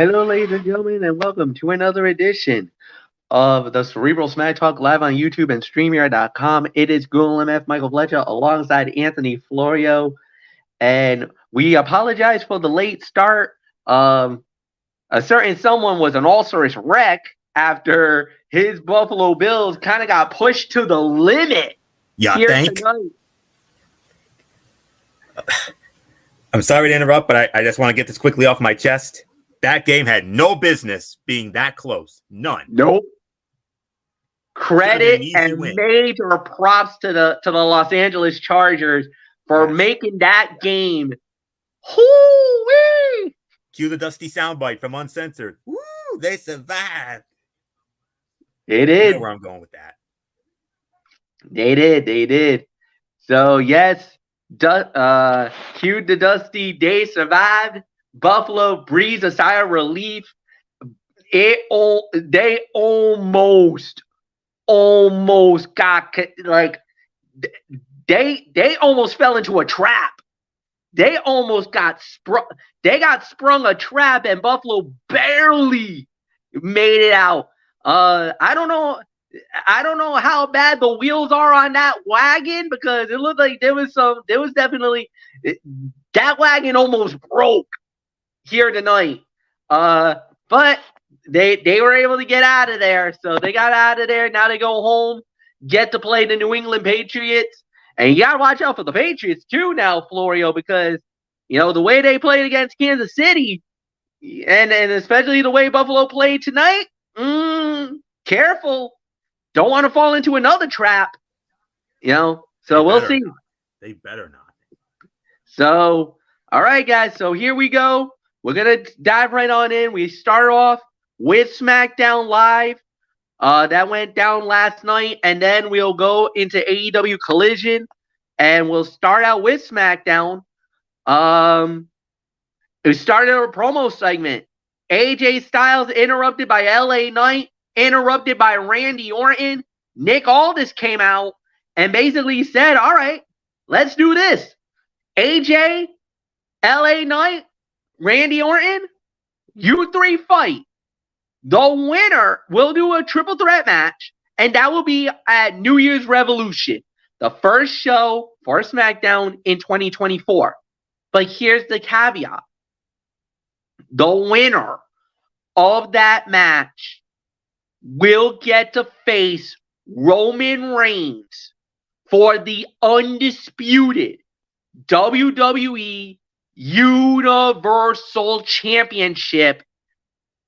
Hello, ladies and gentlemen, and welcome to another edition of the Cerebral Smack Talk live on YouTube and StreamYard.com. It is Google MF Michael Fletcher alongside Anthony Florio, and we apologize for the late start. A certain someone was an ulcerous wreck after his Buffalo Bills kind of got pushed to the limit Yeah, here think. tonight. I'm sorry to interrupt, but I just want to get this quickly off my chest. That game had no business being that close. None. Nope. Credit and win. major props to the Los Angeles Chargers for making that game. Hoo-wee! Cue the dusty soundbite from Uncensored. Woo! They survived. They did. You know where I'm going with that. They did. So yes, cue the dusty. They survived. Buffalo breathes a sigh of relief. They almost got they almost fell into a trap. They almost got sprung. They got sprung a trap, and Buffalo barely made it out. I don't know how bad the wheels are on that wagon, because it looked like there was definitely that wagon almost broke here tonight. But they were able to get out of there. So they got out of there. Now they go home, get to play the New England Patriots. And you got to watch out for the Patriots too now, Florio, because, you know, the way they played against Kansas City and especially the way Buffalo played tonight, careful. Don't want to fall into another trap, you know. So we'll see. They better not. So, all right, guys. So here we go. We're going to dive right on in. We start off with Smackdown Live. That went down last night, and then we'll go into AEW Collision, and we'll start out with Smackdown. We started a promo segment. AJ Styles interrupted by LA Knight, interrupted by Randy Orton. Nick Aldis came out and basically said, all right, let's do this. AJ, LA Knight, Randy Orton, you three fight. The winner will do a triple threat match, and that will be at New Year's Revolution, the first show for SmackDown in 2024. But here's the caveat. The winner of that match will get to face Roman Reigns for the undisputed WWE Universal Championship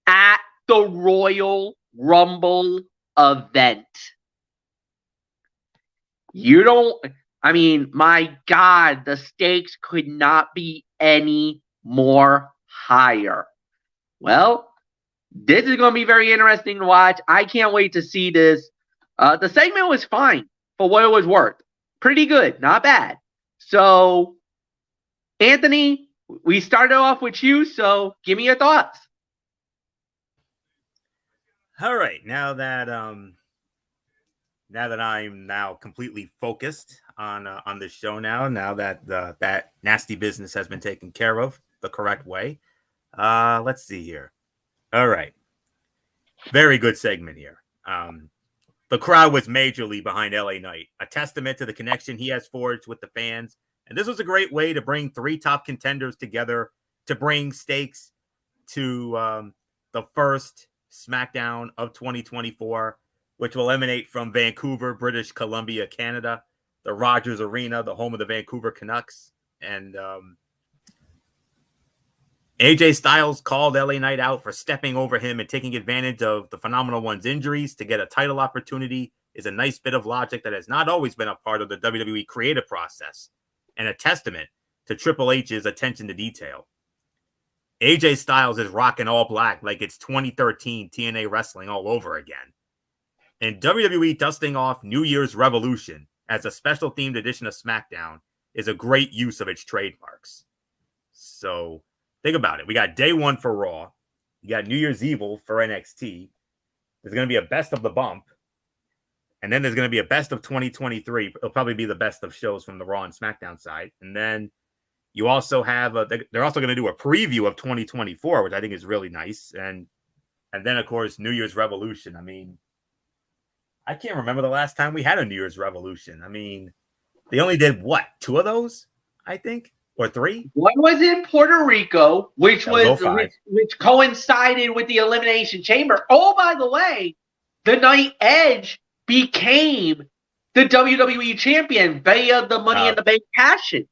at the Royal Rumble event. My God, the stakes could not be any more higher. Well, this is going to be very interesting to watch. I can't wait to see this. The segment was fine for what it was worth. Pretty good, not bad. So, Anthony, we started off with you, so give me your thoughts. All right, now that I'm now completely focused on this show now that that nasty business has been taken care of the correct way, let's see here. All right, very good segment here. The crowd was majorly behind LA Knight, a testament to the connection he has forged with the fans, and this was a great way to bring three top contenders together to bring stakes to the first Smackdown of 2024, which will emanate from Vancouver, British Columbia, Canada, the Rogers Arena, the home of the Vancouver Canucks. And AJ Styles called LA Knight out for stepping over him and taking advantage of the Phenomenal One's injuries to get a title opportunity is a nice bit of logic that has not always been a part of the WWE creative process, and a testament to Triple H's attention to detail. AJ Styles is rocking all black like it's 2013 TNA wrestling all over again. And WWE dusting off New Year's Revolution as a special themed edition of SmackDown is a great use of its trademarks. So think about it. We got day one for Raw. You got New Year's Evil for NXT. There's going to be a best of the bump. And then there's going to be a best of 2023. It'll probably be the best of shows from the Raw and SmackDown side. And then You also have they're also going to do a preview of 2024, which I think is really nice, and then of course New Year's Revolution. I mean, I can't remember the last time we had a New Year's Revolution. I mean, they only did what, 2 of those, I think, or 3. One was in Puerto Rico, which was which coincided with the Elimination Chamber. Oh, by the way, the night Edge became the WWE champion via the Money in the Bank cash-in.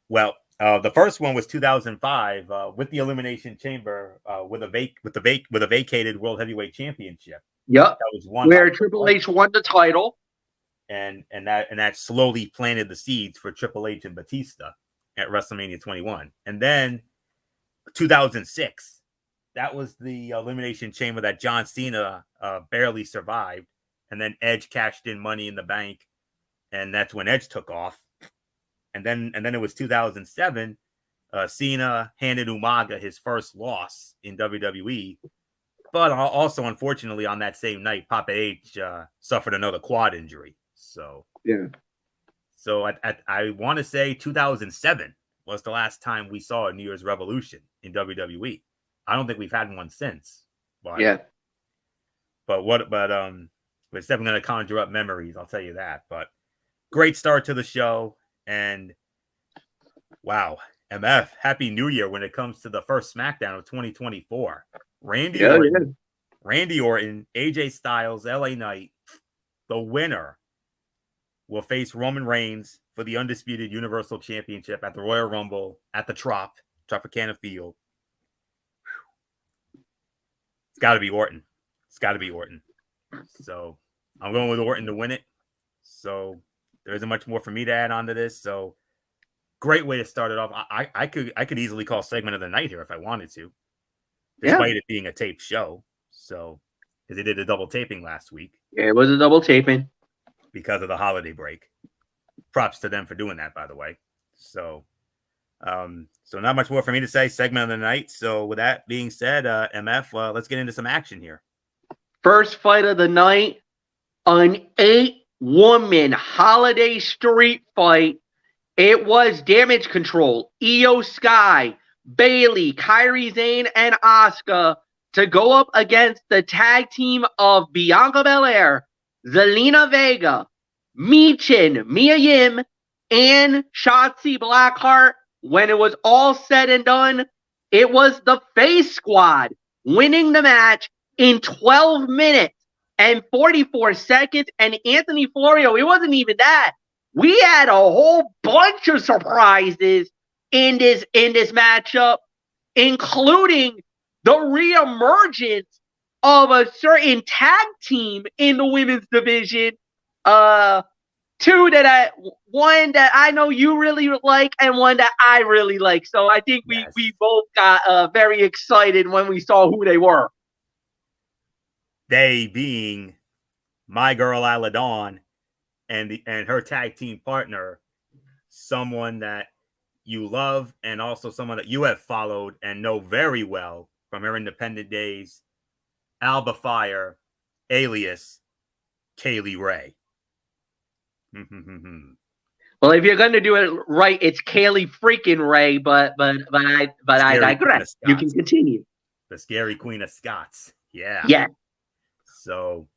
Well, the first one was 2005 with the Elimination Chamber with a vacated World Heavyweight Championship. Yep, that was one where Triple H won the title, and that slowly planted the seeds for Triple H and Batista at WrestleMania 21. And then 2006, that was the Elimination Chamber that John Cena barely survived, and then Edge cashed in Money in the Bank, and that's when Edge took off. And then it was 2007. Cena handed Umaga his first loss in WWE, but also, unfortunately, on that same night, Papa H suffered another quad injury. So yeah. So I want to say 2007 was the last time we saw a New Year's Revolution in WWE. I don't think we've had one since. But, yeah. But it's definitely going to conjure up memories. I'll tell you that. But great start to the show. And wow, MF, Happy New Year when it comes to the first SmackDown of 2024. Randy Orton, AJ Styles, LA Knight, the winner will face Roman Reigns for the undisputed Universal Championship at the Royal Rumble at the Tropicana Field. It's got to be Orton. So I'm going with Orton to win it. So there isn't much more for me to add on to this. So great way to start it off. I could easily call segment of the night here if I wanted to, despite it being a taped show. So because they did a double taping last week. Yeah, it was a double taping because of the holiday break. Props to them for doing that, by the way. So not much more for me to say. Segment of the night. So with that being said, MF, let's get into some action here. First fight of the night, an 8-woman holiday street fight. It was Damage Control, Io Sky, Bayley, Kairi Sane, and Asuka to go up against the tag team of Bianca Belair, Zelina Vega, Michin, Mia Yim, and Shotzi Blackheart. When it was all said and done, it was the Face Squad winning the match in 12 minutes and 44 seconds. And Anthony Florio, it wasn't even that. We had a whole bunch of surprises in this matchup, including the reemergence of a certain tag team in the women's division. One that I know you really like, and one that I really like. So I think we both got very excited when we saw who they were. They being my girl Isla Dawn and her tag team partner, someone that you love and also someone that you have followed and know very well from her independent days, Alba Fire, alias Kaylee Ray. Well, if you're going to do it right, it's Kaylee freaking Ray, but I digress. You can continue. The scary Queen of Scots. Yeah. Yeah. So,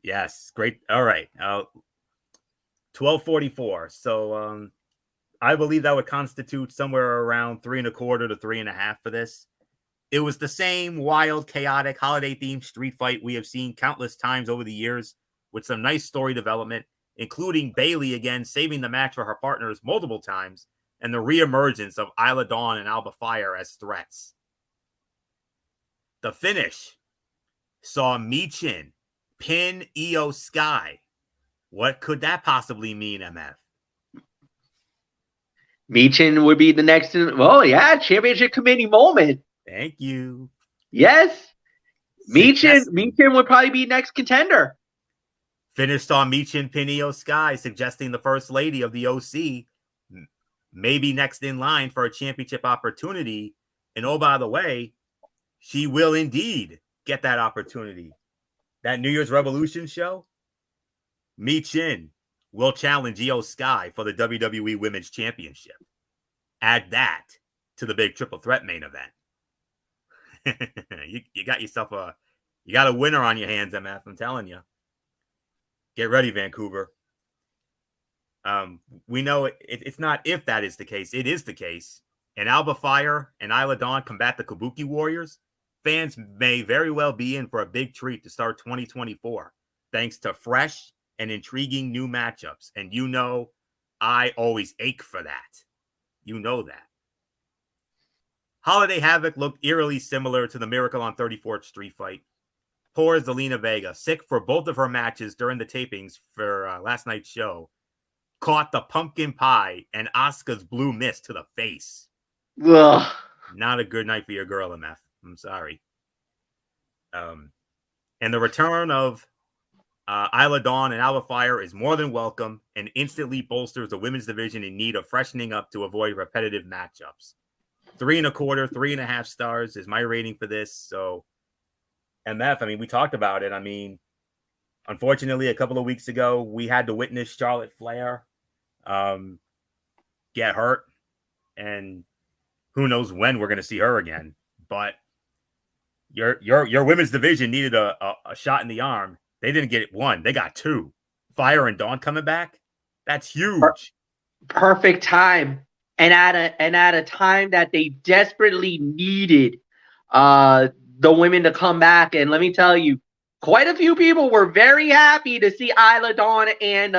yes, great. All right. 12:44. So, I believe that would constitute somewhere around 3.25 to 3.5 for this. It was the same wild, chaotic, holiday-themed street fight we have seen countless times over the years, with some nice story development, including Bayley again saving the match for her partners multiple times, and the reemergence of Isla Dawn and Alba Fire as threats. The finish saw Michin pin Io Sky. What could that possibly mean, MF? Michin would be the next. Oh, yeah, championship committee moment. Thank you. Yes. Michin would probably be next contender. Finished on Michin pin Io Sky, suggesting the first lady of the OC may be next in line for a championship opportunity. And oh, by the way, she will indeed get that opportunity. That New Year's Revolution show, Michin will challenge Io Sky for the WWE Women's Championship. Add that to the big triple threat main event. you got yourself you got a winner on your hands, MF. I'm telling you. Get ready, Vancouver. We know it's not if that is the case. It is the case. And Alba Fire and Isla Dawn combat the Kabuki Warriors. Fans may very well be in for a big treat to start 2024, thanks to fresh and intriguing new matchups. And you know, I always ache for that. You know that. Holiday Havoc looked eerily similar to the Miracle on 34th Street fight. Poor Zelina Vega, sick for both of her matches during the tapings for last night's show, caught the pumpkin pie and Asuka's blue mist to the face. Ugh. Not a good night for your girl, MF. I'm sorry. And the return of Isla Dawn and Alba Fire is more than welcome and instantly bolsters the women's division in need of freshening up to avoid repetitive matchups. 3 1/4, 3.5 stars is my rating for this. So, MF, I mean, we talked about it. I mean, unfortunately, a couple of weeks ago, we had to witness Charlotte Flair get hurt. And who knows when we're going to see her again. But your women's division needed a shot in the arm. They didn't get one. They got 2. Fire and Dawn coming back. That's huge. Perfect time. And at a time that they desperately needed the women to come back. And let me tell you, quite a few people were very happy to see Isla Dawn and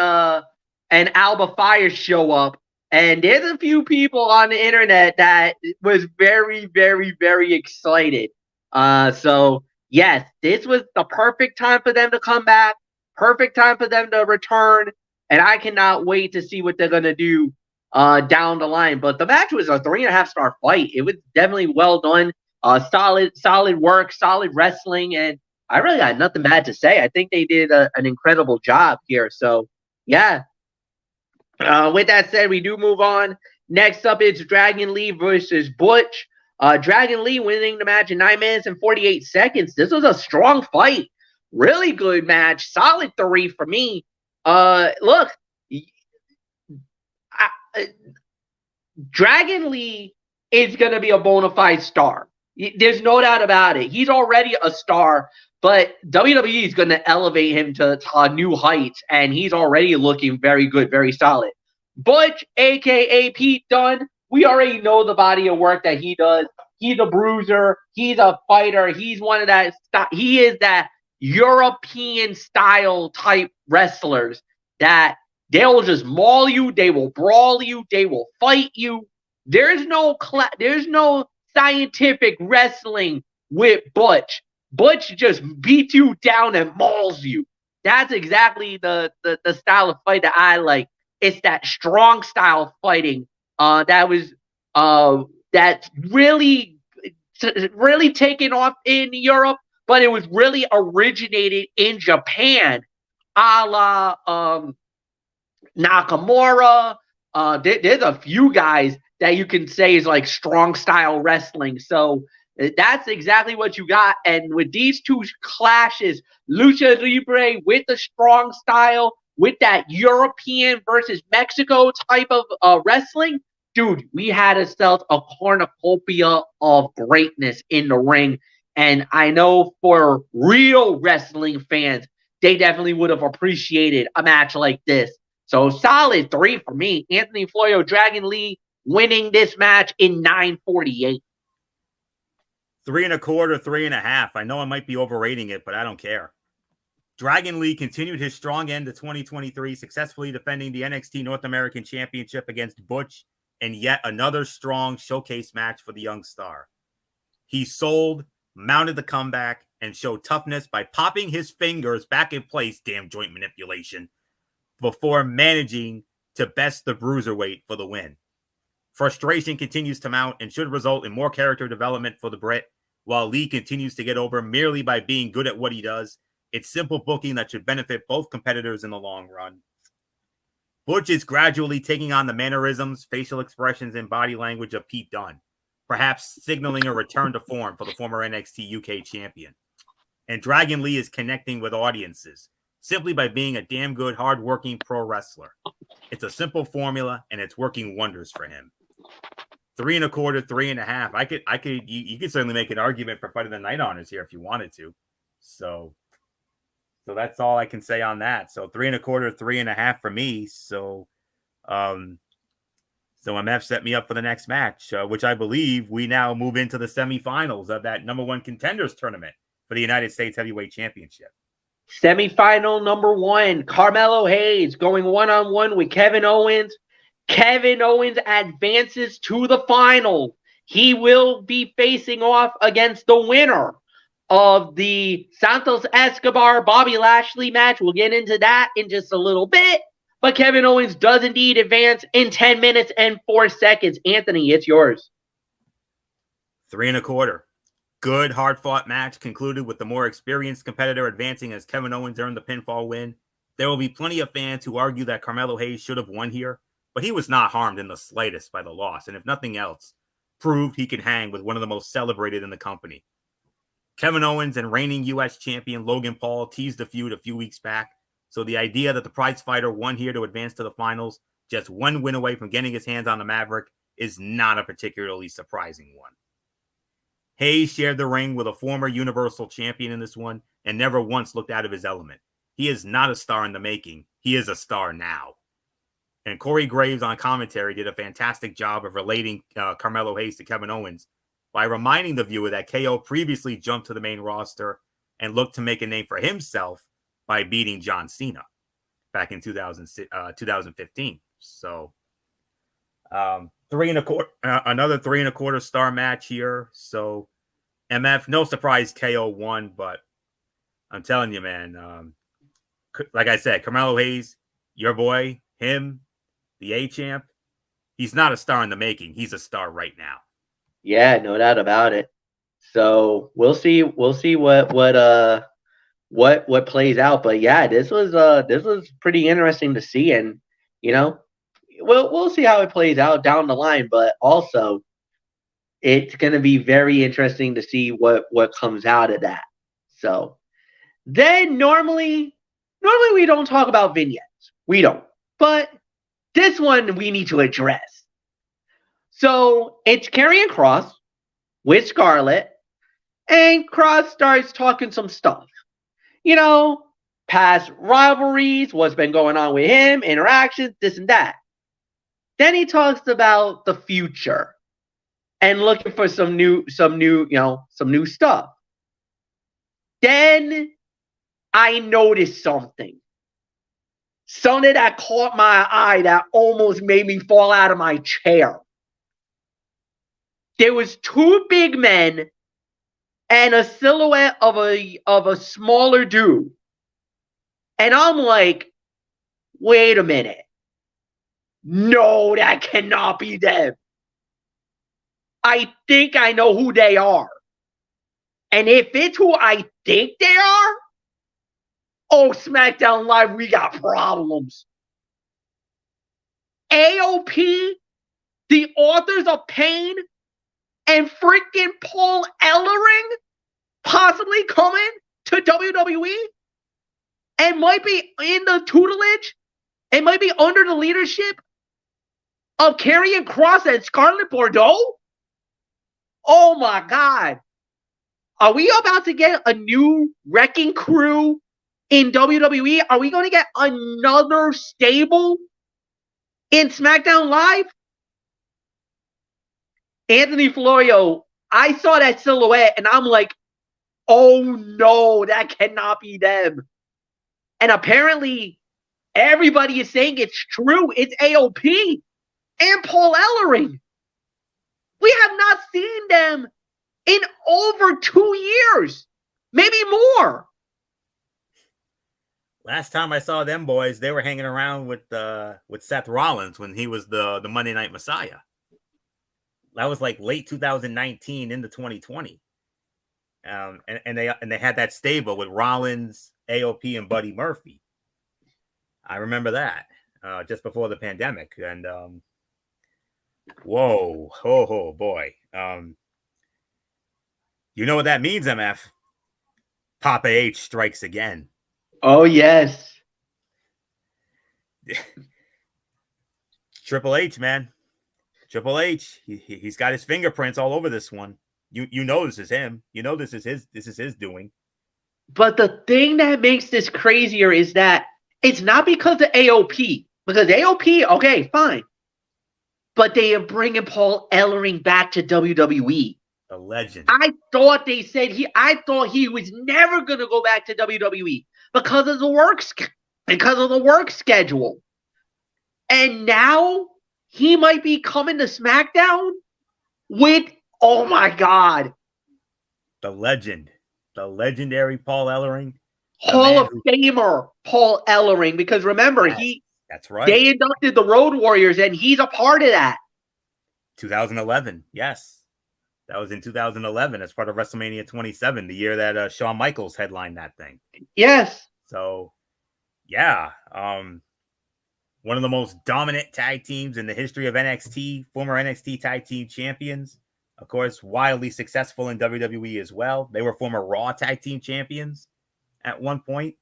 Alba Fire show up. And there's a few people on the internet that was very, very, very excited. So yes, this was the perfect time for them to come back. Perfect time for them to return. And I cannot wait to see what they're going to do down the line. But the match was a 3.5-star fight. It was definitely well done. Solid work, solid wrestling. And I really got nothing bad to say. I think they did an incredible job here. So, yeah. With that said, we do move on. Next up, it's Dragon Lee versus Butch. Dragon Lee winning the match in 9 minutes and 48 seconds. This was a strong fight. Really good match. Solid 3 for me. Look, Dragon Lee is going to be a bona fide star. There's no doubt about it. He's already a star, but WWE is going to elevate him to new heights, and he's already looking very good, very solid. Butch, a.k.a. Pete Dunne, we already know the body of work that he does. He's a bruiser. He's a fighter. He's one of that. He is that European style type wrestlers that they will just maul you. They will brawl you. They will fight you. There's no scientific wrestling with Butch. Butch just beats you down and mauls you. That's exactly the style of fight that I like. It's that strong style fighting that's really taken off in Europe, but it was really originated in Japan, a la Nakamura. There's a few guys that you can say is like strong style wrestling. So that's exactly what you got. And with these two clashes, Lucha Libre with the strong style, with that European versus Mexico type of wrestling, dude, we had ourselves a cornucopia of greatness in the ring. And I know for real wrestling fans, they definitely would have appreciated a match like this. So solid 3 for me. Anthony Florio, Dragon Lee winning this match in 9:48. 3 1/4, 3.5. I know I might be overrating it, but I don't care. Dragon Lee continued his strong end to 2023, successfully defending the NXT North American Championship against Butch in yet another strong showcase match for the young star. He sold, mounted the comeback, and showed toughness by popping his fingers back in place, damn joint manipulation, before managing to best the bruiserweight for the win. Frustration continues to mount and should result in more character development for the Brit, while Lee continues to get over merely by being good at what he does. It's simple booking that should benefit both competitors in the long run. Butch is gradually taking on the mannerisms, facial expressions, and body language of Pete Dunne, perhaps signaling a return to form for the former NXT UK champion. And Dragon Lee is connecting with audiences simply by being a damn good, hard-working pro wrestler. It's a simple formula, and it's working wonders for him. 3.25, 3.5. You could certainly make an argument for Fight of the Night honors here if you wanted to. So that's all I can say on that. So 3.25, 3.5 for me. So MF set me up for the next match, which I believe we now move into the semifinals of that number one contenders tournament for the United States Heavyweight Championship. Semifinal number 1, Carmelo Hayes going one-on-one with Kevin Owens. Kevin Owens advances to the final. He will be facing off against the winner of the Santos Escobar Bobby Lashley match. We'll get into that in just a little bit. But Kevin Owens does indeed advance in 10 minutes and 4 seconds. Anthony, it's yours. 3.25. Good, hard-fought match concluded with the more experienced competitor advancing as Kevin Owens earned the pinfall win. There will be plenty of fans who argue that Carmelo Hayes should have won here, but he was not harmed in the slightest by the loss, and if nothing else, proved he can hang with one of the most celebrated in the company. Kevin Owens and reigning U.S. champion Logan Paul teased the feud a few weeks back, so the idea that the prize fighter won here to advance to the finals, just one win away from getting his hands on the Maverick, is not a particularly surprising one. Hayes shared the ring with a former Universal Champion in this one and never once looked out of his element. He is not a star in the making. He is a star now. And Corey Graves on commentary did a fantastic job of relating Carmelo Hayes to Kevin Owens by reminding the viewer that KO previously jumped to the main roster and looked to make a name for himself by beating John Cena back in 2015. So another 3.25 star match here. So MF, no surprise KO won, but I'm telling you, man, like I said, Carmelo Hayes, your boy, him, the A-champ, he's not a star in the making. He's a star right now. Yeah, no doubt about it. So we'll see what plays out. But yeah, this was pretty interesting to see, and we'll see how it plays out down the line. But also, it's going to be very interesting to see what comes out of that. So then normally we don't talk about vignettes. We don't. But this one we need to address. So it's Karrion Kross with Scarlett, and Kross starts talking some stuff. Past rivalries, what's been going on with him, interactions, this and that. Then he talks about the future and looking for some new stuff. Then I noticed something that caught my eye that almost made me fall out of my chair. There was 2 big men and a silhouette of a smaller dude. And I'm like, wait a minute. No, that cannot be them. I think I know who they are. And if it's who I think they are, oh, Smackdown Live, we got problems. AOP, the Authors of Pain, and freaking Paul Ellering possibly coming to WWE and might be in the tutelage and might be under the leadership of Karrion Kross and Scarlett Bordeaux? Oh my God. Are we about to get a new wrecking crew in WWE? Are we going to get another stable in SmackDown Live? Anthony Florio, I saw that silhouette and I'm like, oh no, that cannot be them. And apparently everybody is saying it's true. It's AOP and Paul Ellering. We have not seen them in over 2 years, maybe more. Last time I saw them boys, they were hanging around with Seth Rollins when he was the Monday Night Messiah. That was like late 2019 into 2020. And they had that stable with Rollins, AOP, and Buddy Murphy. I remember that just before the pandemic. And whoa, oh boy. You know what that means, MF? Papa H strikes again. Oh, yes. Triple H, man. Triple H, he's got his fingerprints all over this one. You know this is him. You know this is his doing. But the thing that makes this crazier is that it's not because of AOP. Because AOP, okay, fine. But they are bringing Paul Ellering back to WWE. A legend. I thought they said I thought he was never going to go back to WWE because of the work schedule. And now he might be coming to SmackDown with, oh my God, the legend, the legendary Paul Ellering, Hall of Famer Paul Ellering. Because remember, that's right. They inducted the Road Warriors, and he's a part of that. 2011, yes. That was in 2011 as part of WrestleMania 27, the year that Shawn Michaels headlined that thing. Yes. So, yeah. One of the most dominant tag teams in the history of NXT, former NXT tag team champions. Of course, wildly successful in WWE as well. They were former Raw tag team champions at one point.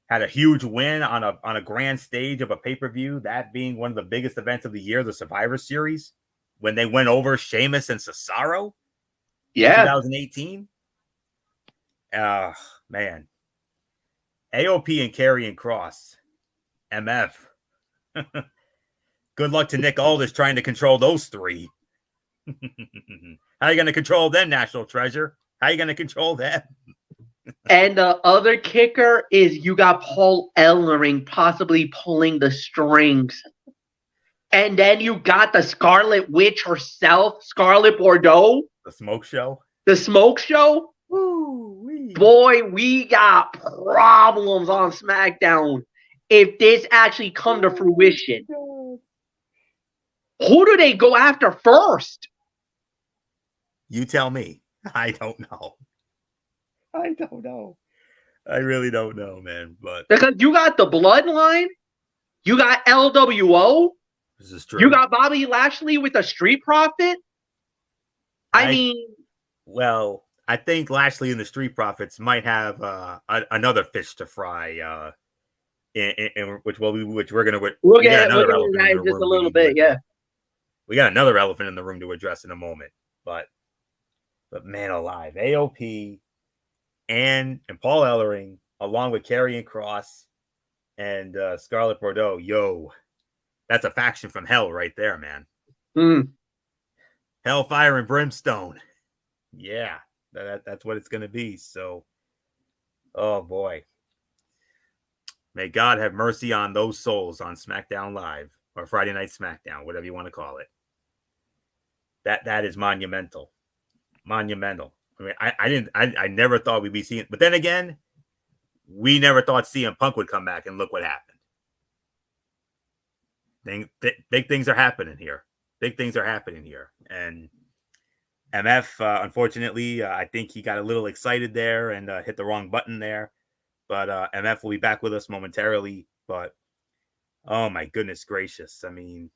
Had a huge win on a grand stage of a pay-per-view, that being one of the biggest events of the year, the Survivor Series, when they went over Sheamus and Cesaro. Yeah. 2018. Man. AOP and Karrion Kross. MF. Good luck to Nick Aldis trying to control those three. How are you going to control them, National Treasure? How are you going to control them? And the other kicker is you got Paul Ellering possibly pulling the strings. And then you got the Scarlet Witch herself, Scarlet Bordeaux. The Smoke Show. The Smoke Show. Woo-wee. Boy, we got problems on SmackDown if this actually come to fruition. Who do they go after first? You tell me. I don't know. I really don't know, man. But because you got the Bloodline, you got LWO. This is true. You got Bobby Lashley with the Street Profit. I mean, well, I think Lashley and the Street Profits might have another fish to fry. Which we're gonna we'll get that just a little bit. Yeah, we got another elephant in the room to address in a moment. But man alive, AOP and Paul Ellering, along with Karrion Kross and Scarlet Bordeaux, that's a faction from hell right there, man. Hellfire and brimstone. Yeah, that's what it's going to be. So, oh boy. May God have mercy on those souls on SmackDown Live or Friday Night SmackDown, whatever you want to call it. That is monumental. Monumental. I mean, I never thought we'd be seeing, but then again, we never thought CM Punk would come back, and look what happened. Big things are happening here. Big things are happening here. And MF, unfortunately, I think he got a little excited there and hit the wrong button there. But MF will be back with us momentarily. But, oh my goodness gracious. I mean,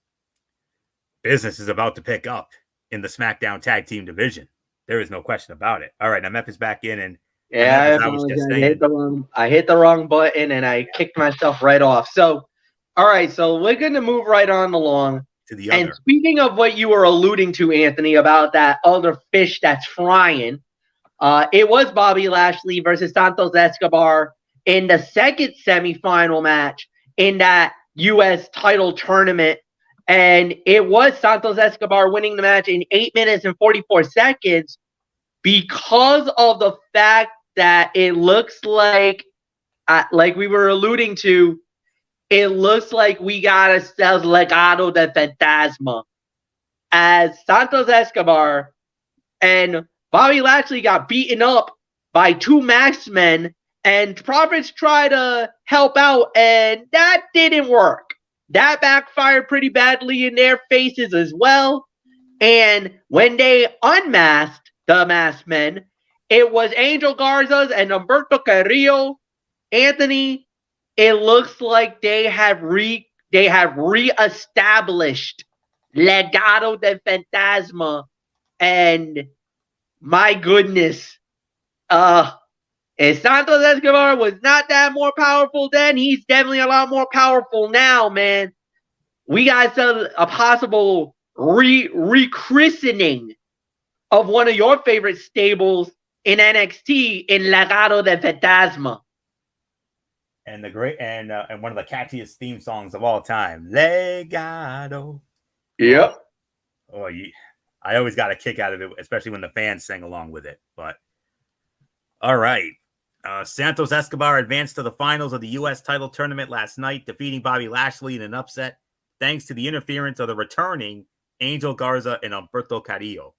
business is about to pick up in the SmackDown Tag Team division. There is no question about it. All right, MF is back in. And yeah, I hit the wrong button and I kicked myself right off. So, all right, so we're going to move right on along. To the other. And speaking of what you were alluding to, Anthony, about that other fish that's frying, it was Bobby Lashley versus Santos Escobar in the second semifinal match in that U.S. title tournament. And it was Santos Escobar winning the match in 8 minutes and 44 seconds because of the fact that it looks like we were alluding to, it looks like we got ourselves Legado del Fantasma as Santos Escobar and Bobby Lashley got beaten up by two masked men, and Profits tried to help out, and that didn't work. That backfired pretty badly in their faces as well. And when they unmasked the masked men, it was Angel Garza's and Humberto Carrillo. Anthony, it looks like they have reestablished Legado del Fantasma, and my goodness, if Santos Escobar was not that more powerful then, he's definitely a lot more powerful now, man. We got a possible rechristening of one of your favorite stables in NXT in Legado del Fantasma. And one of the catchiest theme songs of all time, Legado. Yep. I always got a kick out of it, especially when the fans sang along with it. But all right. Santos Escobar advanced to the finals of the U.S. title tournament last night, defeating Bobby Lashley in an upset, thanks to the interference of the returning Angel Garza and Humberto Carrillo.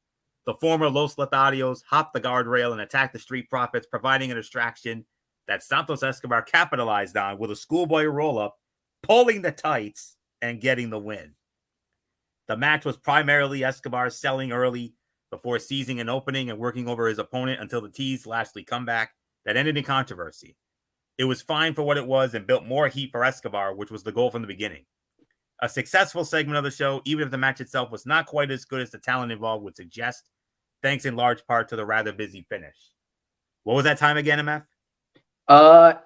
The former Los Lotharios hopped the guardrail and attacked the Street Profits, providing a distraction that Santos Escobar capitalized on with a schoolboy roll-up, pulling the tights, and getting the win. The match was primarily Escobar selling early before seizing an opening and working over his opponent until the teased Lashley comeback that ended in controversy. It was fine for what it was and built more heat for Escobar, which was the goal from the beginning. A successful segment of the show, even if the match itself was not quite as good as the talent involved would suggest, thanks in large part to the rather busy finish. What was that time again, MF?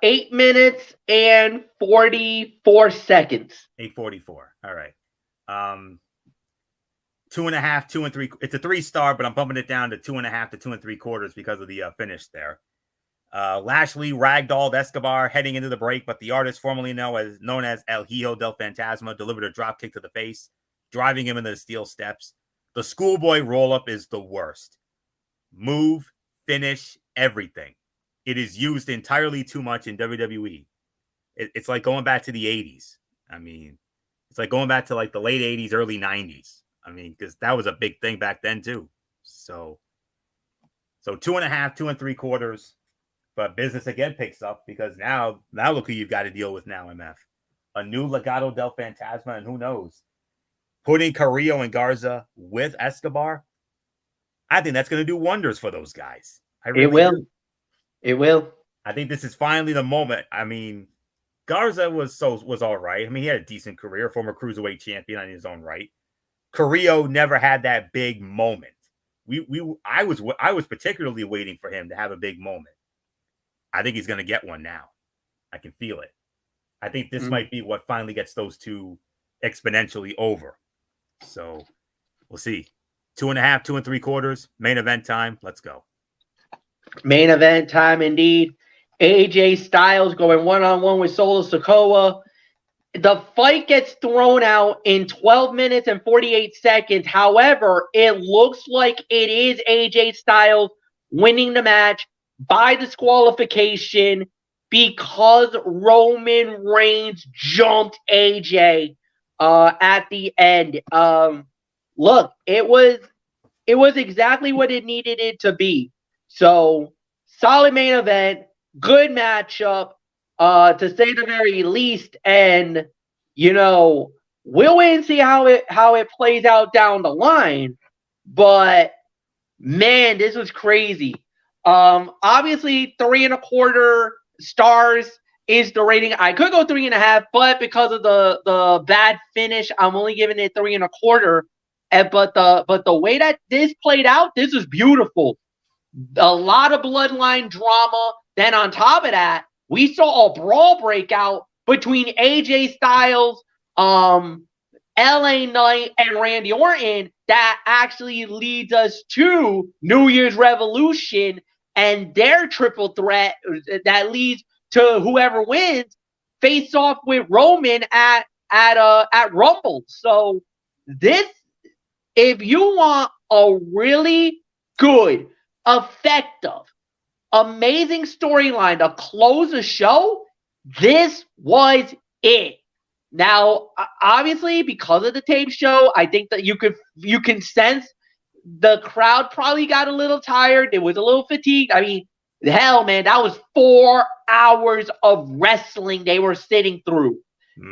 8 minutes and 44 seconds. 8:44. All right. 2.5, 2 and 3. It's a 3-star, but I'm bumping it down to 2.5 to 2 3/4 because of the finish there. Lashley ragdolled Escobar heading into the break, but the artist formerly known as El Hijo del Fantasma delivered a dropkick to the face, driving him into the steel steps. The schoolboy roll-up is the worst. Move, finish, everything. It is used entirely too much in WWE. It's like going back to the 80s. I mean, it's like going back to like the late 80s, early 90s. I mean, because that was a big thing back then too. So 2.5, 2 3/4. But business again picks up because now look who you've got to deal with now, MF. A new Legado del Fantasma, and who knows? Putting Carrillo and Garza with Escobar, I think that's going to do wonders for those guys. It will. It will. I think this is finally the moment. I mean, Garza was all right. I mean, he had a decent career, former cruiserweight champion in his own right. Carrillo never had that big moment. I was particularly waiting for him to have a big moment. I think he's going to get one now. I can feel it. I think this might be what finally gets those two exponentially over. So we'll see. 2.5, 2 3/4, main event time. Let's go. Main event time indeed. AJ Styles going one-on-one with Solo Sikoa. The fight gets thrown out in 12 minutes and 48 seconds. However, it looks like it is AJ Styles winning the match by disqualification because Roman Reigns jumped AJ at the end. Look, it was exactly what it needed it to be. So, solid main event, good matchup, to say the very least. And, we'll wait and see how it plays out down the line. But, man, this was crazy. Obviously 3.25 stars is the rating. I could go 3.5, but because of the bad finish, I'm only giving it 3.25. But the way that this played out, this was beautiful. A lot of bloodline drama. Then on top of that, we saw a brawl break out between AJ Styles, LA Knight, and Randy Orton that actually leads us to New Year's Revolution and their triple threat that leads to whoever wins face off with Roman at Rumble. So this, if you want a really good, effective, amazing storyline to close a show, this was it. Now, obviously, because of the tape show, I think that you can sense the crowd probably got a little tired. It was a little fatigued. I mean, hell, man, that was 4 hours of wrestling they were sitting through.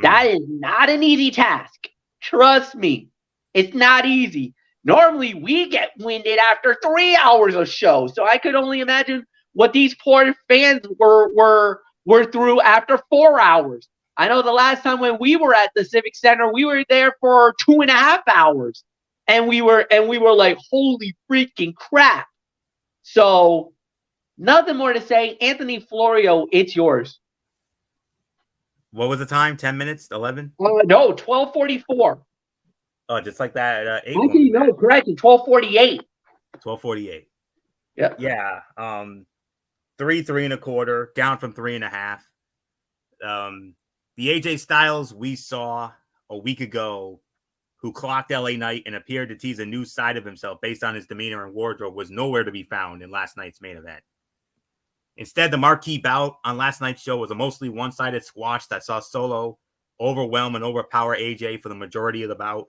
That is not an easy task. Trust me, it's not easy. Normally, we get winded after 3 hours of show, so I could only imagine what these poor fans were through after 4 hours. I know the last time when we were at the Civic Center, we were there for 2.5 hours, and we were like, holy freaking crap. So, nothing more to say. Anthony Florio, it's yours. What was the time? 10 minutes? 11? No, 12:44. Oh, just like that 8 Actually, no, correct. In 12:48. 12:48. Yeah. Yeah. 3.25, down from 3.5. The AJ Styles we saw a week ago, who clocked LA Knight and appeared to tease a new side of himself based on his demeanor and wardrobe, was nowhere to be found in last night's main event. Instead, the marquee bout on last night's show was a mostly one-sided squash that saw Solo overwhelm and overpower AJ for the majority of the bout.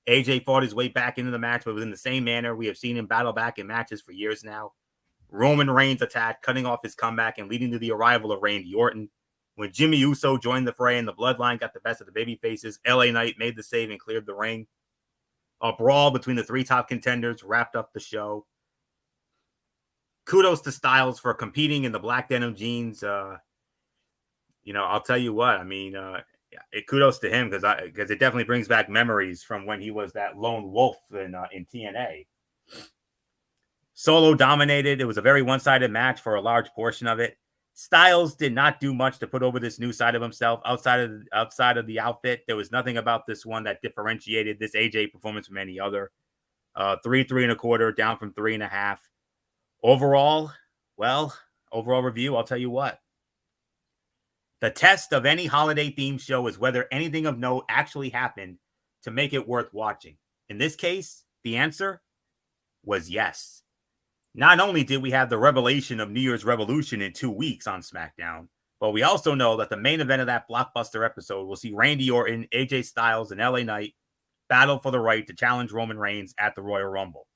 AJ fought his way back into the match, but within the same manner we have seen him battle back in matches for years now. Roman Reigns attacked, cutting off his comeback and leading to the arrival of Randy Orton. When Jimmy Uso joined the fray and the Bloodline got the best of the babyfaces, LA Knight made the save and cleared the ring. A brawl between the three top contenders wrapped up the show. Kudos to Styles for competing in the black denim jeans. I'll tell you what. I mean, kudos to him because it definitely brings back memories from when he was that lone wolf in TNA. Solo dominated. It was a very one-sided match for a large portion of it. Styles did not do much to put over this new side of himself outside of the outfit. There was nothing about this one that differentiated this AJ performance from any other. 3.25, down from 3.5. Overall review, I'll tell you what. The test of any holiday-themed show is whether anything of note actually happened to make it worth watching. In this case, the answer was yes. Not only did we have the revelation of New Year's Revolution in 2 weeks on SmackDown, but we also know that the main event of that blockbuster episode will see Randy Orton, AJ Styles, and LA Knight battle for the right to challenge Roman Reigns at the Royal Rumble.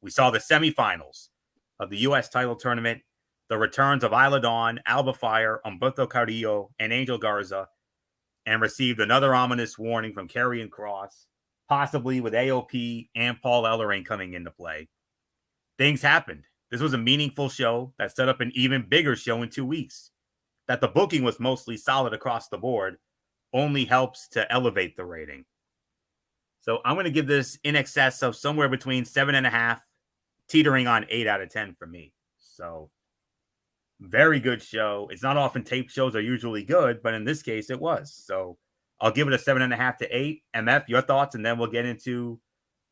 We saw the semifinals of the U.S. title tournament, the returns of Isla Dawn, Alba Fire, Humberto Carrillo, and Angel Garza, and received another ominous warning from Karrion Kross, possibly with AOP and Paul Ellering coming into play. Things happened. This was a meaningful show that set up an even bigger show in 2 weeks. That the booking was mostly solid across the board only helps to elevate the rating. So I'm going to give this in excess of somewhere between 7.5, teetering on 8 out of 10 for me. So very good show. It's not often tape shows are usually good, but in this case it was. So I'll give it a 7.5 to 8. MF, your thoughts, and then we'll get into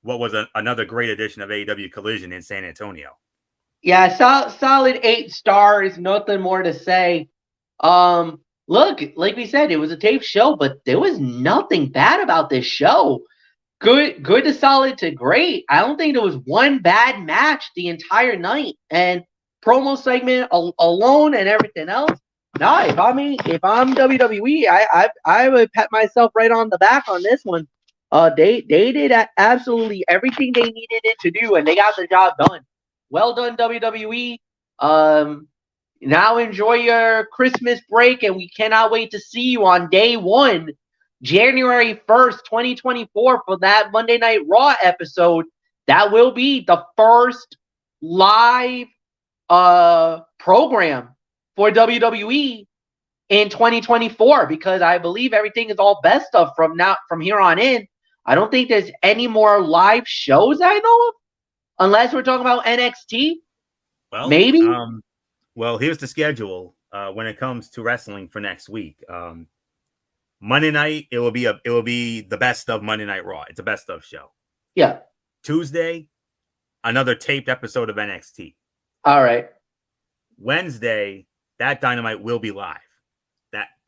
what was another great edition of AEW Collision in San Antonio. Yeah, solid 8 stars. Nothing more to say. Look, like we said, it was a tape show, but there was nothing bad about this show. Good to solid to great. I don't think there was one bad match the entire night. And promo segment alone and everything else. No, if I'm WWE, I would pat myself right on the back on this one. They did absolutely everything they needed it to do, and they got the job done. Well done, WWE. Now enjoy your Christmas break, and we cannot wait to see you on day 1, January 1st, 2024, for that Monday Night Raw episode. That will be the first live program for WWE in 2024, because I believe everything is all best of from here on in. I don't think there's any more live shows I know of, unless we're talking about NXT. Well, maybe. Well, here's the schedule when it comes to wrestling for next week. Monday night, it will be the best of Monday Night Raw. It's a best of show. Yeah. Tuesday, another taped episode of NXT. All right. Wednesday, that Dynamite will be live.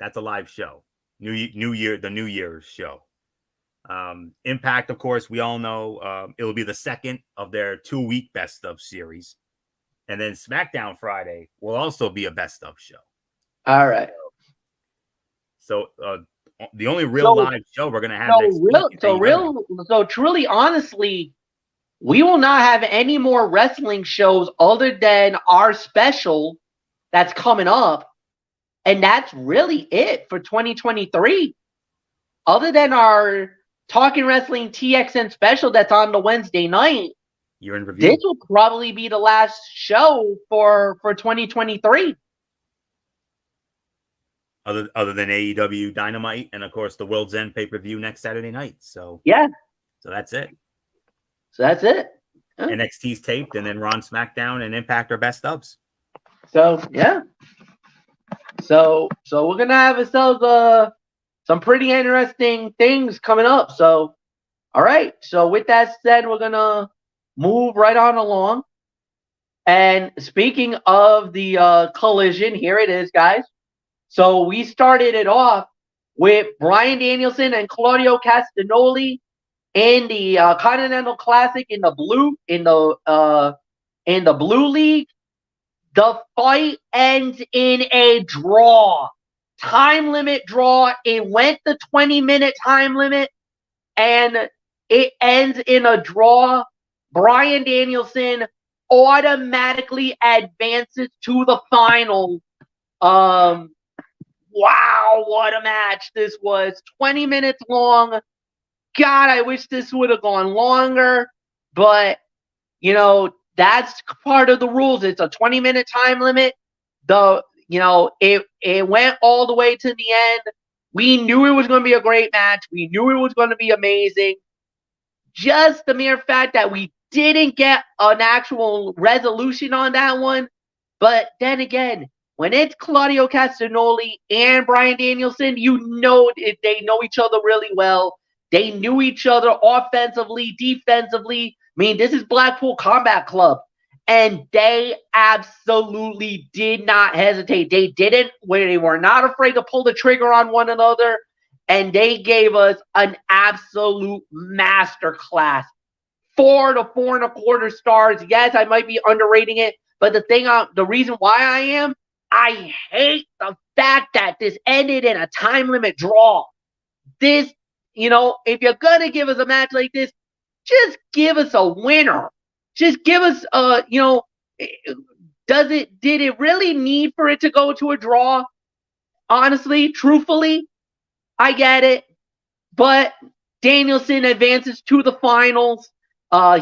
That's a live show. New Year's show. Impact, of course, we all know it will be the second of their 2-week best of series. And then SmackDown Friday will also be a best of show. All right. So the only real live show we're going to have next week. So truly, honestly, we will not have any more wrestling shows other than our special that's coming up. And that's really it for 2023. Other than our Talking Wrestling TXN special that's on the Wednesday night, you're in review. This will probably be the last show for 2023. Other than AEW Dynamite and, of course, the World's End pay-per-view next Saturday night. So yeah. So that's it. Huh? NXT's taped, and then Raw and SmackDown and Impact are best ofs. So yeah. So we're gonna have ourselves some pretty interesting things coming up. So All right. So with that said, we're gonna move right on along. And speaking of the collision, here it is, guys. So we started it off with Bryan Danielson and Claudio Castagnoli in the Continental Classic in the blue league. The fight ends in a draw. Time limit draw. It went the 20-minute time limit and it ends in a draw. Bryan Danielson automatically advances to the finals. Wow, what a match this was. 20 minutes long. God, I wish this would have gone longer, but that's part of the rules. It's a 20-minute time limit. It went all the way to the end. We knew it was going to be a great match. We knew it was going to be amazing. Just the mere fact that we didn't get an actual resolution on that one. But then again, when it's Claudio Castagnoli and Bryan Danielson, they know each other really well. They knew each other offensively, defensively. I mean, this is Blackpool Combat Club. And they absolutely did not hesitate. They were not afraid to pull the trigger on one another. And they gave us an absolute masterclass. 4 to 4.25 stars. Yes, I might be underrating it, but the reason why I hate the fact that this ended in a time limit draw. This, if you're gonna give us a match like this, just give us a winner. Just give us did it really need for it to go to a draw? Honestly, truthfully, I get it. But Danielson advances to the finals.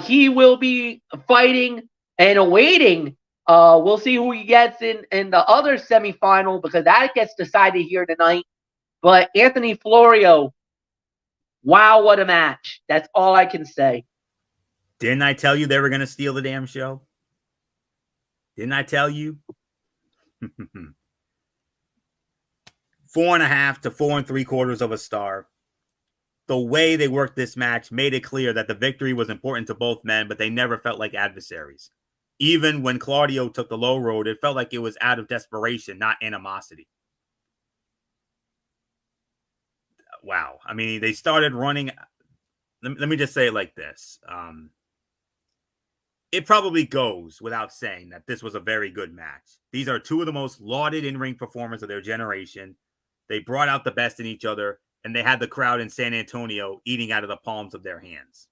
He will be fighting and awaiting. We'll see who he gets in the other semifinal because that gets decided here tonight. But Anthony Florio, wow, what a match. That's all I can say. Didn't I tell you they were going to steal the damn show? Didn't I tell you? 4.5 to 4.75 of a star. The way they worked this match made it clear that the victory was important to both men, but they never felt like adversaries. Even when Claudio took the low road, it felt like it was out of desperation, not animosity. Wow. I mean, they started running. Let me just say it like this. It probably goes without saying that this was a very good match. These are two of the most lauded in-ring performers of their generation. They brought out the best in each other, and they had the crowd in San Antonio eating out of the palms of their hands.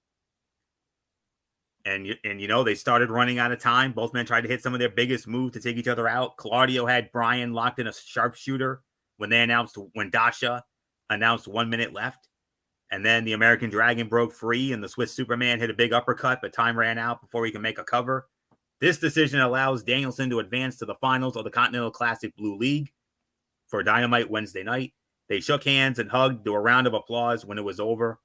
And they started running out of time. Both men tried to hit some of their biggest moves to take each other out. Claudio had Bryan locked in a sharpshooter when Dasha announced 1 minute left. And then the American Dragon broke free and the Swiss Superman hit a big uppercut, but time ran out before he could make a cover. This decision allows Danielson to advance to the finals of the Continental Classic Blue League for Dynamite Wednesday night. They shook hands and hugged to a round of applause when it was over.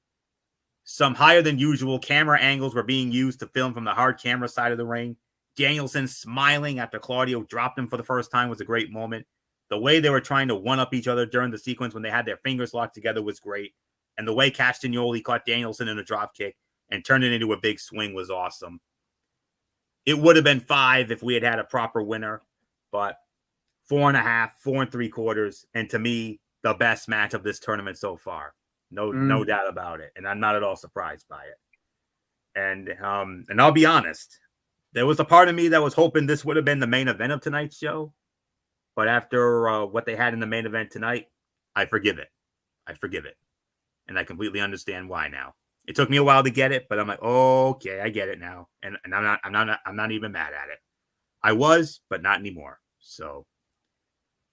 Some higher than usual camera angles were being used to film from the hard camera side of the ring. Danielson smiling after Claudio dropped him for the first time was a great moment. The way they were trying to one-up each other during the sequence when they had their fingers locked together was great. And the way Castagnoli caught Danielson in a dropkick and turned it into a big swing was awesome. It would have been 5 if we had had a proper winner, but 4.5, 4.75, and to me, the best match of this tournament so far. No doubt about it. And I'm not at all surprised by it. And I'll be honest, there was a part of me that was hoping this would have been the main event of tonight's show. But after what they had in the main event tonight, I forgive it. And I completely understand why now. It took me a while to get it, but I'm like, okay, I get it now. And I'm not even mad at it. I was, but not anymore. So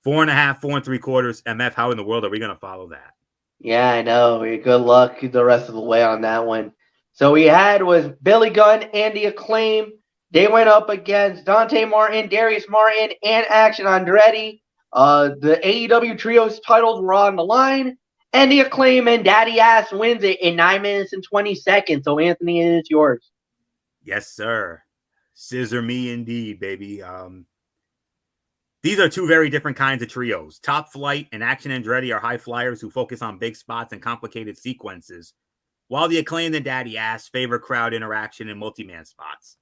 4.5, 4.75. MF, how in the world are we going to follow that? Yeah, I know. Good luck the rest of the way on that one. So we had was Billy Gunn and the Acclaim. They went up against Dante Martin, Darius Martin, and Action Andretti. The AEW Trios titles were on the line. And the Acclaim and Daddy Ass wins it in 9 minutes and 20 seconds. So, Anthony, it is yours. Yes, sir. Scissor me indeed, baby. These are two very different kinds of trios. Top Flight and Action Andretti are high flyers who focus on big spots and complicated sequences, while the Acclaimed and Daddy Ass favor crowd interaction and multi-man spots.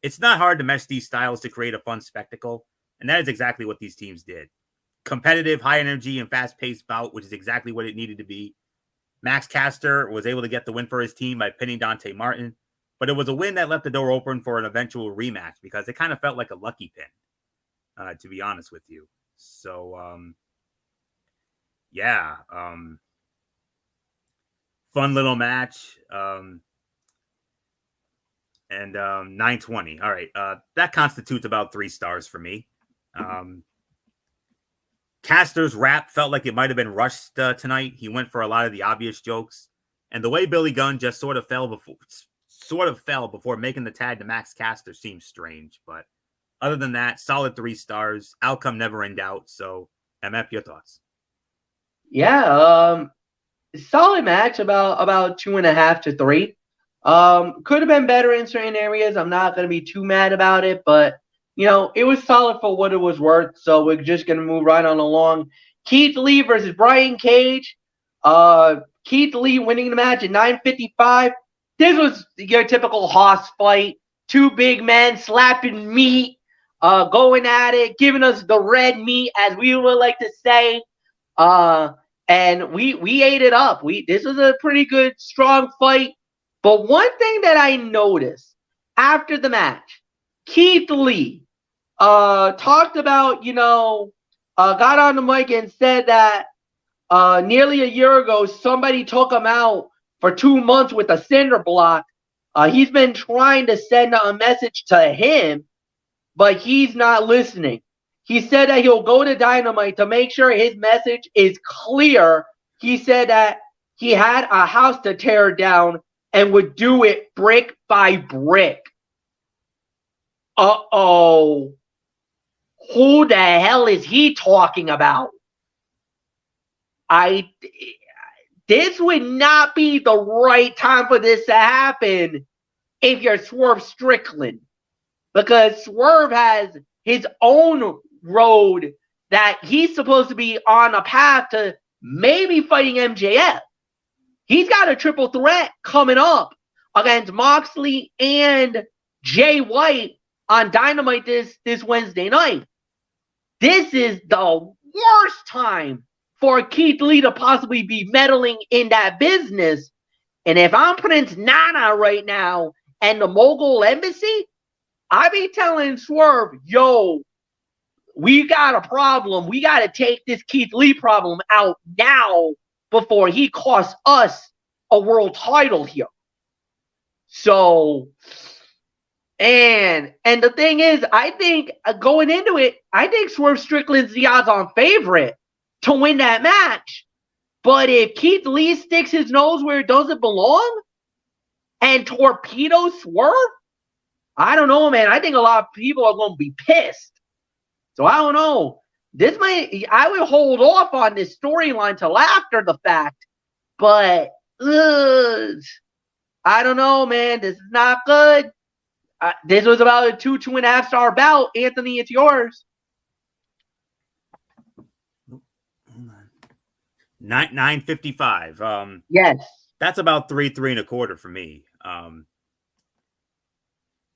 It's not hard to mesh these styles to create a fun spectacle, and that is exactly what these teams did. Competitive, high energy, and fast-paced bout, which is exactly what it needed to be. Max Caster was able to get the win for his team by pinning Dante Martin, but it was a win that left the door open for an eventual rematch because it kind of felt like a lucky pin, to be honest with you. So, fun little match. And 920. All right. That constitutes about 3 stars for me. Caster's rap felt like it might have been rushed tonight. He went for a lot of the obvious jokes. And the way Billy Gunn just sort of fell before making the tag to Max Caster seems strange. But other than that, solid 3 stars. Outcome never in doubt. So, MF, your thoughts? Yeah, solid match, about 2.5 to 3. Could have been better in certain areas. I'm not going to be too mad about it, but it was solid for what it was worth. So we're just going to move right on along. Keith Lee versus Brian Cage. Keith Lee winning the match at 9:55. This was your typical Hoss fight. 2 big men slapping meat, going at it, giving us the red meat, as we would like to say. And we ate it up. This was a pretty good, strong fight. But one thing that I noticed after the match, Keith Lee talked about, got on the mic and said that nearly a year ago, somebody took him out for 2 months with a cinder block. He's been trying to send a message to him, but he's not listening. He said that he'll go to Dynamite to make sure his message is clear. He said that he had a house to tear down and would do it brick by brick. Uh-oh. Who the hell is he talking about? This would not be the right time for this to happen if you're Swerve Strickland. Because Swerve has his own road that he's supposed to be on a path to maybe fighting MJF. He's got a triple threat coming up against Moxley and Jay White on Dynamite this Wednesday night. This is the worst time for Keith Lee to possibly be meddling in that business. And if I'm Prince Nana right now and the Mogul Embassy, I be telling Swerve, yo, we got a problem. We got to take this Keith Lee problem out now before he costs us a world title here. So, and the thing is, I think going into it, I think Swerve Strickland's the odds-on favorite to win that match. But if Keith Lee sticks his nose where it doesn't belong and torpedoes Swerve, I don't know, man. I think a lot of people are going to be pissed. So I don't know. I would hold off on this storyline till after the fact. But I don't know, man. This is not good. This was about a 2.5 star bout. Anthony, it's yours. 9:55. Yes. That's about 3.25 for me.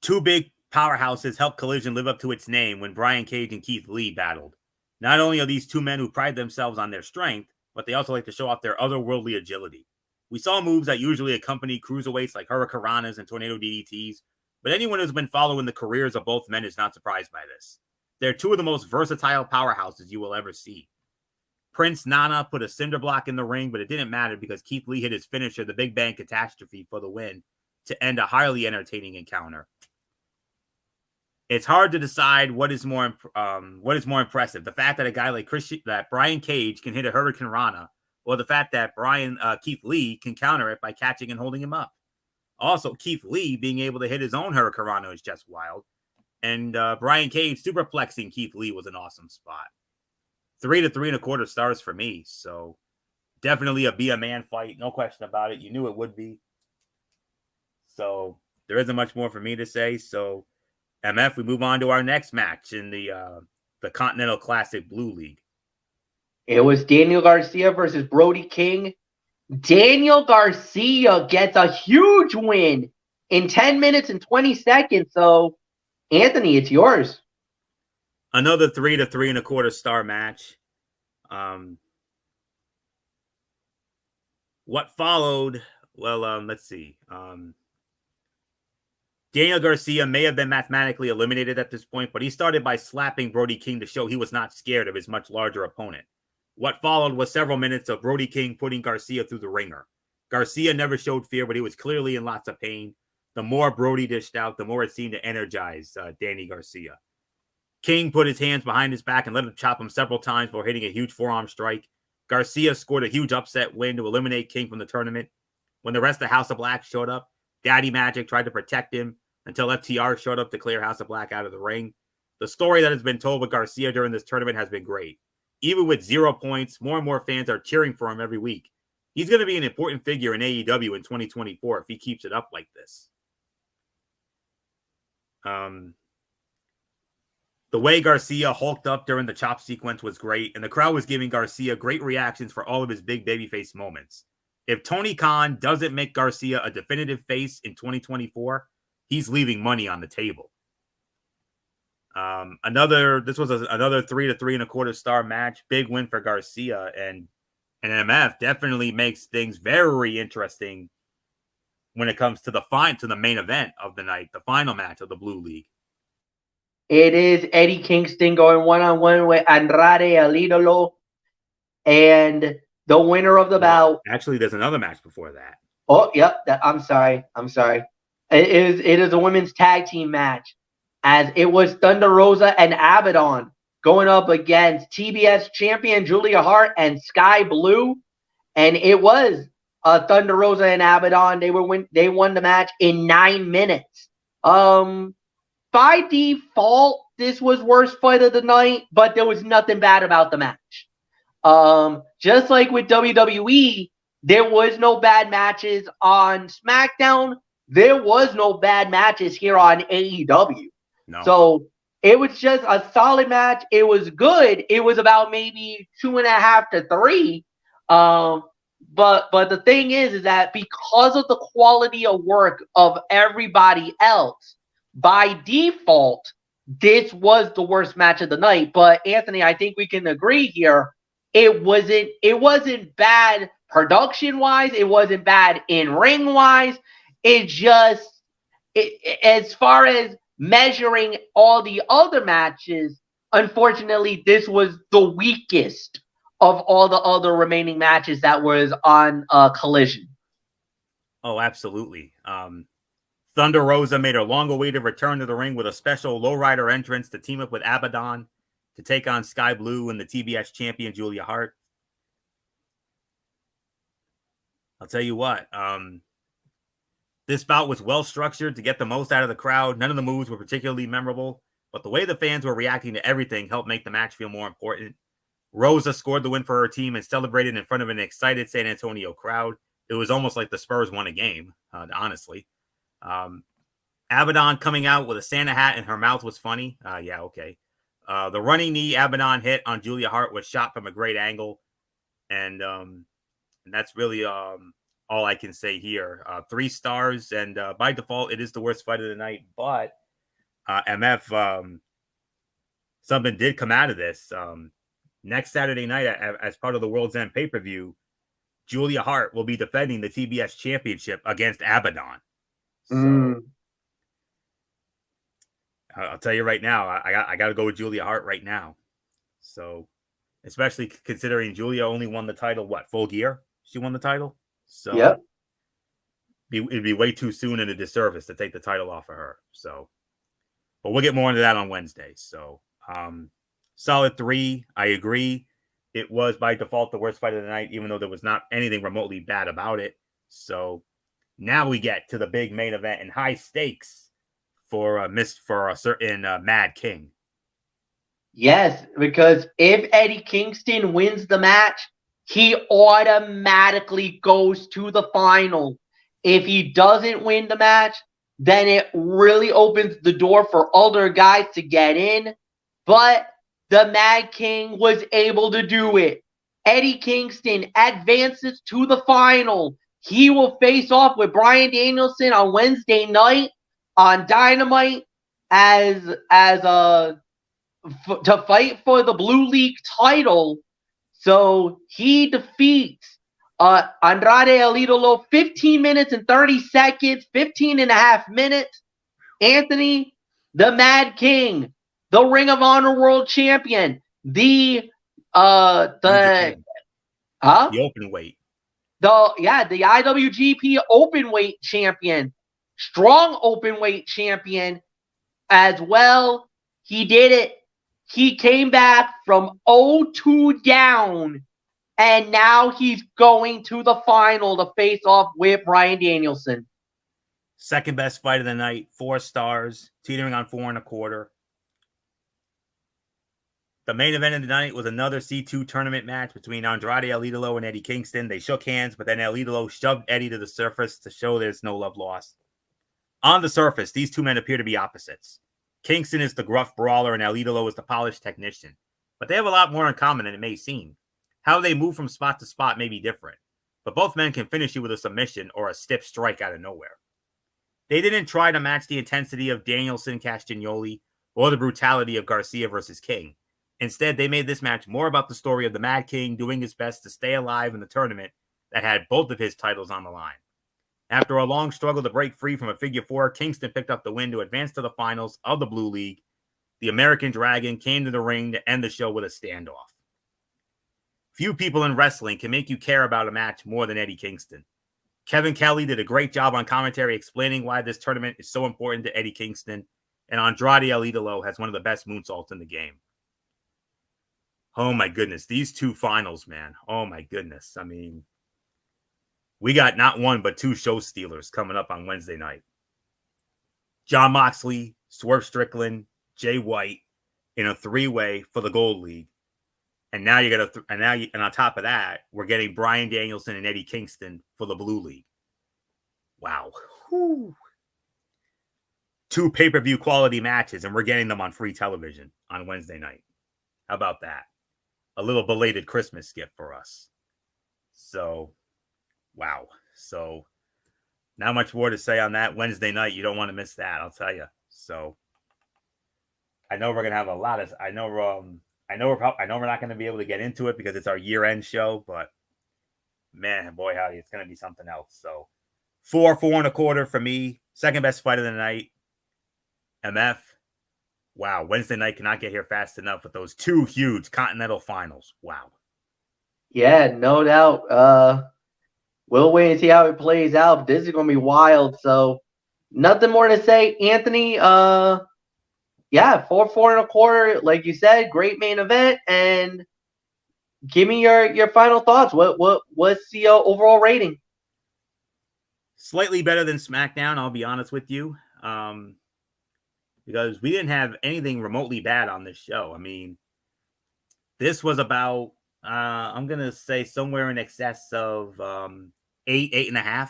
2 big powerhouses helped Collision live up to its name when Brian Cage and Keith Lee battled. Not only are these 2 men who pride themselves on their strength, but they also like to show off their otherworldly agility. We saw moves that usually accompany cruiserweights like Hurricanranas and Tornado DDTs, but anyone who's been following the careers of both men is not surprised by this. They're 2 of the most versatile powerhouses you will ever see. Prince Nana put a cinder block in the ring, but it didn't matter because Keith Lee hit his finisher, the Big Bang Catastrophe, for the win to end a highly entertaining encounter. It's hard to decide what is more impressive: the fact that a guy like Brian Cage can hit a Hurricane Rana, or the fact that Keith Lee can counter it by catching and holding him up. Also, Keith Lee being able to hit his own Hurricane Rana is just wild, and Brian Cage superplexing Keith Lee was an awesome spot. 3 to 3.25 stars for me. So definitely be a man fight, no question about it. You knew it would be. So there isn't much more for me to say. So MF, we move on to our next match in the Continental Classic Blue League. It was Daniel Garcia versus Brody King. Daniel Garcia gets a huge win in 10 minutes and 20 seconds. So, Anthony, it's yours. Another 3 to 3.25 star match. What followed? Well, let's see. Daniel Garcia may have been mathematically eliminated at this point, but he started by slapping Brody King to show he was not scared of his much larger opponent. What followed was several minutes of Brody King putting Garcia through the ringer. Garcia never showed fear, but he was clearly in lots of pain. The more Brody dished out, the more it seemed to energize Danny Garcia. King put his hands behind his back and let him chop him several times before hitting a huge forearm strike. Garcia scored a huge upset win to eliminate King from the tournament. When the rest of House of Black showed up, Daddy Magic tried to protect him until FTR showed up to clear House of Black out of the ring. The story that has been told with Garcia during this tournament has been great. Even with 0 points, more and more fans are cheering for him every week. He's going to be an important figure in AEW in 2024 if he keeps it up like this. The way Garcia hulked up during the chop sequence was great, and the crowd was giving Garcia great reactions for all of his big babyface moments. If Tony Khan doesn't make Garcia a definitive face in 2024, he's leaving money on the table. This was another 3 to 3.25 star match. Big win for Garcia, and MF definitely makes things very interesting when it comes to the main event of the night, the final match of the Blue League. It is Eddie Kingston going one-on-one with Andrade El Idolo, and the winner of the bout. Actually, there's another match before that. Oh, yep. I'm sorry. It is a women's tag team match, as it was Thunder Rosa and Abaddon going up against TBS champion Julia Hart and Sky Blue, and it was Thunder Rosa and Abaddon. They won the match in 9 minutes. By default, this was worst fight of the night, but there was nothing bad about the match. Just like with WWE, there was no bad matches on SmackDown. There was no bad matches here on AEW. No. So it was just a solid match. It was good. It was about maybe 2.5 to 3. But the thing is that because of the quality of work of everybody else, by default, this was the worst match of the night. But Anthony, I think we can agree here. It wasn't bad production wise. It wasn't bad in ring wise. As far as measuring all the other matches, unfortunately, this was the weakest of all the other remaining matches that was on Collision. Oh, absolutely. Thunder Rosa made her long-awaited return to the ring with a special lowrider entrance to team up with Abaddon to take on Sky Blue and the TBS champion Julia Hart. I'll tell you what, this bout was well-structured to get the most out of the crowd. None of the moves were particularly memorable, but the way the fans were reacting to everything helped make the match feel more important. Rosa scored the win for her team and celebrated in front of an excited San Antonio crowd. It was almost like the Spurs won a game, honestly. Abaddon coming out with a Santa hat and her mouth was funny. Yeah, okay. The running knee Abaddon hit on Julia Hart was shot from a great angle. And that's really all I can say here. 3 stars, and by default, it is the worst fight of the night. But MF, something did come out of this. Next Saturday night, as part of the World's End pay-per-view, Julia Hart will be defending the TBS championship against Abaddon. So I'll tell you right now, I got to go with Julia Hart right now. So, especially considering Julia only won the title, Full Gear? She won the title? So, yep. It'd be way too soon and a disservice to take the title off of her. So, but we'll get more into that on Wednesday. So, solid 3. I agree. It was by default the worst fight of the night, even though there was not anything remotely bad about it. So, now we get to the big main event and high stakes for a certain Mad King. Yes, because if Eddie Kingston wins the match, he automatically goes to the final. If he doesn't win the match, then it really opens the door for other guys to get in. But the Mad King was able to do it. Eddie Kingston advances to the final. He will face off with Bryan Danielson on Wednesday night on Dynamite to fight for the Blue League title. So he defeats Andrade El Idolo 15 minutes and 30 seconds, 15 and a half minutes. Anthony, the Mad King, the Ring of Honor World Champion, the open weight. The IWGP open weight champion, strong open weight champion as well. He did it. He came back from 0-2 down, and now he's going to the final to face off with Bryan Danielson. Second best fight of the night, 4 stars, teetering on 4.25. The main event of the night was another C2 tournament match between Andrade El Idolo and Eddie Kingston. They shook hands, but then El Idolo shoved Eddie to the surface to show there's no love lost. On the surface, these two men appear to be opposites. Kingston is the gruff brawler and El Idolo is the polished technician. But they have a lot more in common than it may seem. How they move from spot to spot may be different, but both men can finish you with a submission or a stiff strike out of nowhere. They didn't try to match the intensity of Danielson Castagnoli or the brutality of Garcia versus King. Instead, they made this match more about the story of the Mad King doing his best to stay alive in the tournament that had both of his titles on the line. After a long struggle to break free from a figure 4, Kingston picked up the win to advance to the finals of the Blue League. The American Dragon came to the ring to end the show with a standoff. Few people in wrestling can make you care about a match more than Eddie Kingston. Kevin Kelly did a great job on commentary explaining why this tournament is so important to Eddie Kingston, and Andrade El Idolo has one of the best moonsaults in the game. Oh my goodness, these two finals, man. Oh my goodness. I mean, we got not one but 2 show stealers coming up on Wednesday night. Jon Moxley, Swerve Strickland, Jay White in a 3-way for the Gold League. And now and on top of that, we're getting Bryan Danielson and Eddie Kingston for the Blue League. Wow. Whew. 2 pay-per-view quality matches, and we're getting them on free television on Wednesday night. How about that? A little belated Christmas gift for us. So, wow. So, not much more to say on that Wednesday night. You don't want to miss that, I'll tell you. So, I know we're gonna have a lot of. I know we're not going to be able to get into it because it's our year-end show, but man, boy, howdy, it's going to be something else. So 4.25 for me. Second best fight of the night. MF. Wow. Wednesday night cannot get here fast enough with those 2 huge Continental finals. Wow. Yeah, no doubt. We'll wait and see how it plays out. This is going to be wild. So nothing more to say. Anthony, 4.25, like you said, great main event. And give me your final thoughts. What's the overall rating? Slightly better than Smackdown, I'll be honest with you, because we didn't have anything remotely bad on this show. I mean, this was about I'm gonna say somewhere in excess of 8.5.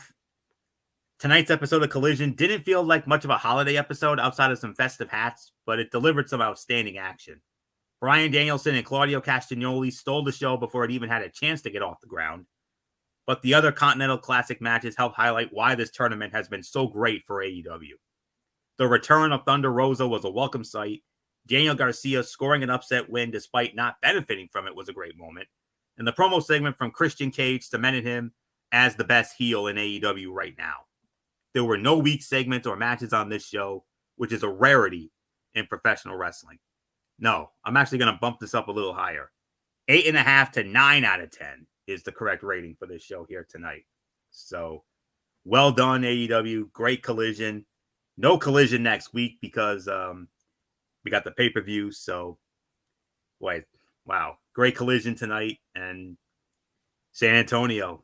Tonight's episode of Collision didn't feel like much of a holiday episode outside of some festive hats, but it delivered some outstanding action. Bryan Danielson and Claudio Castagnoli stole the show before it even had a chance to get off the ground. But the other Continental Classic matches help highlight why this tournament has been so great for AEW. The return of Thunder Rosa was a welcome sight. Daniel Garcia scoring an upset win despite not benefiting from it was a great moment. And the promo segment from Christian Cage cemented him as the best heel in AEW right now. There were no weak segments or matches on this show, which is a rarity in professional wrestling. No, I'm actually going to bump this up a little higher. 8.5 to 9 out of 10 is the correct rating for this show here tonight. So, well done, AEW. Great Collision. No Collision next week because we got the pay-per-view. So, wow. Great Collision tonight. And San Antonio,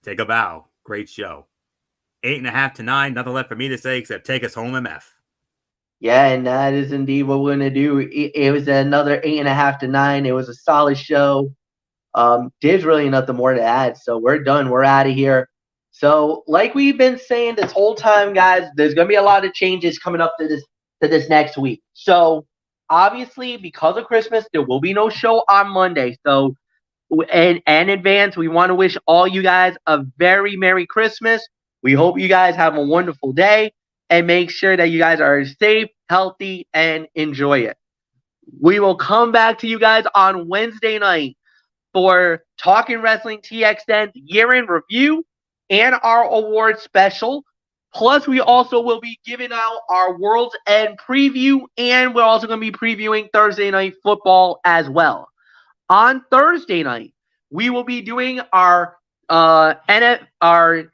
take a bow. Great show. 8.5 to 9. Nothing left for me to say except take us home, MF. Yeah, and that is indeed what we're going to do. It was another 8.5 to 9. It was a solid show. There's really nothing more to add. So we're done. We're out of here. So like we've been saying this whole time, guys, there's going to be a lot of changes coming up to this next week. So obviously, because of Christmas, there will be no show on Monday. So in advance, we want to wish all you guys a very Merry Christmas. We hope you guys have a wonderful day and make sure that you guys are safe, healthy, and enjoy it. We will come back to you guys on Wednesday night for Talking Wrestling TXN year in review and our award special. Plus, we also will be giving out our World's End preview, and we're also going to be previewing Thursday Night Football as well. On Thursday night, we will be doing our TXN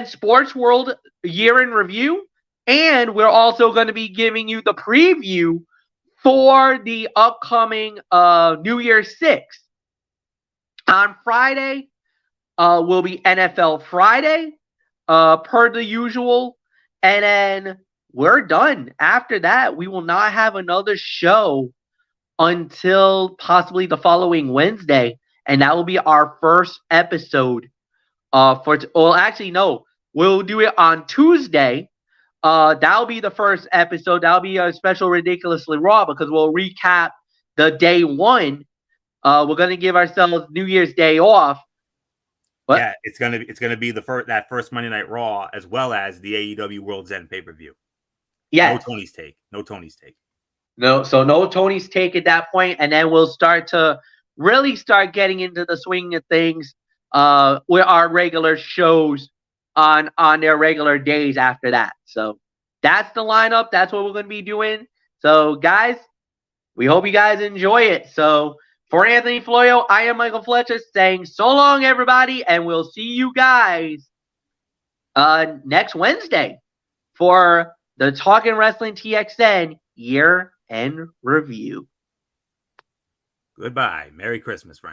Sports World year in review, and we're also going to be giving you the preview for the upcoming New Year's 6. On Friday, will be NFL Friday, per the usual, and then we're done. After that, we will not have another show until possibly the following Wednesday, and that will be our first episode. We'll do it on Tuesday. That'll be the first episode. That'll be a special Ridiculously Raw because we'll recap the day one. We're gonna give ourselves New Year's Day off. What? Yeah, it's gonna be that first Monday Night Raw as well as the AEW World's End pay-per-view. Yeah, no Tony's take. No Tony's take at that point, and then we'll start getting into the swing of things with our regular shows on their regular days after that. So that's the lineup. That's what we're going to be doing. So guys, we hope you guys enjoy it. So for Anthony Florio, I am Michael Fletcher saying so long, everybody, and we'll see you guys next Wednesday for the Talking Wrestling TXN year end review. Goodbye. Merry Christmas, friends.